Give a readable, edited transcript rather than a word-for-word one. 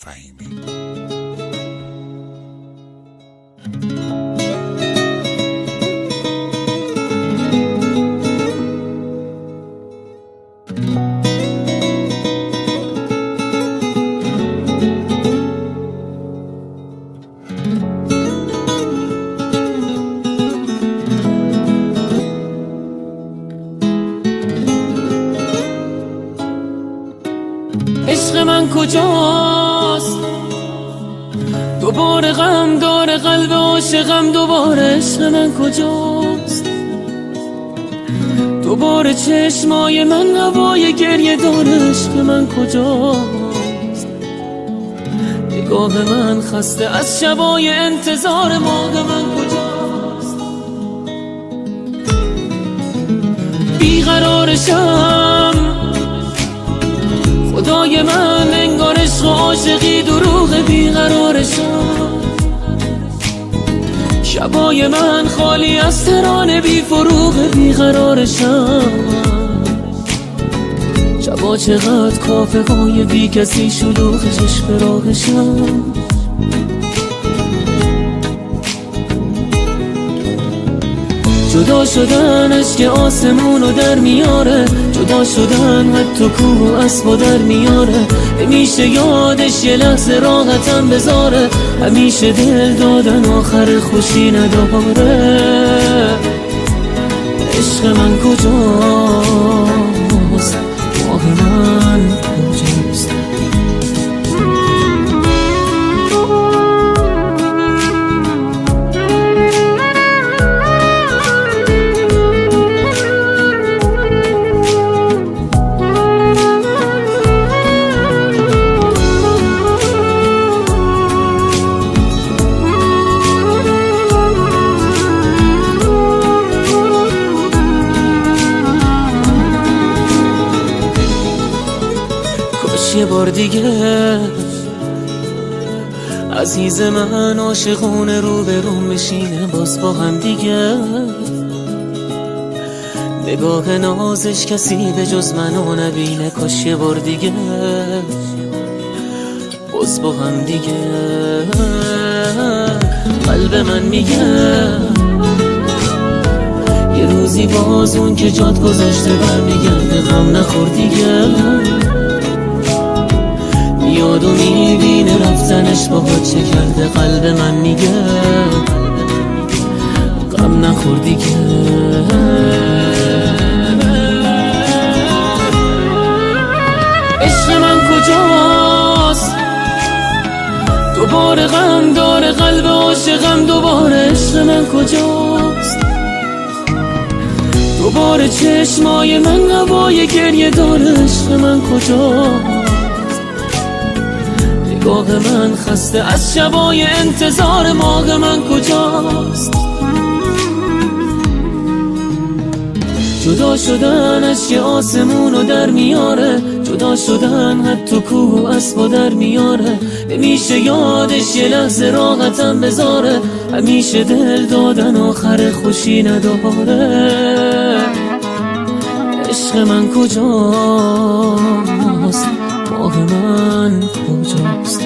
فهیمی. عشق من کجاست؟ دوباره غم داره قلب عاشقم، دوباره عشق من کجاست؟ دوباره چشمای من هوای گریه داره، عشق من کجاست؟ نگاه من خسته از شبای انتظار، ماه من کجاست؟ بیقرارشم خدای من، انگار عشق و عاشقی دروغ، بیقرارشم شبای من خالی از ترانه بی فروغ، بیقرارشم شبا چقدر کافه های بی کسی شلوغ، چشم راهشم جدا شدنش که آسمونو در میاره، جدا شدن حتی کوه و اسبا در میاره، همیشه یادش یه لحظه راحتم بذاره، همیشه دل دادن آخر خوشی نداره. عشق من کجاست؟ ماه من کجاست؟ یه بار دیگه عزیز من عاشقونه رو به روم بشینه باز با هم دیگه، نگاه نازش کسی به جز منو نبینه، کاش یه بار دیگه باز با هم دیگه. قلب من میگه یه روزی باز اون که جات گذاشته برمیگرده، غم نخور دیگه، یادو میبینه رفتنش باهات چه کرده. قلب من میگه غم نخور دیگه. عشق من کجاست؟ دوباره غم داره قلب عاشقم، دوباره عشق من کجاست؟ دوباره چشمای من هوای گریه داره، عشق من کجاست؟ نگاه من خسته از شبای انتظار، ماه من کجاست؟ جدا شدنش که آسمونو در میاره، جدا شدن حتی کوه و اسبا در میاره، نمیشه یادش یه لحظه راحتم بذاره، همیشه دل دادن آخر خوشی نداره. عشق من کجاست؟ ماه من کجاست؟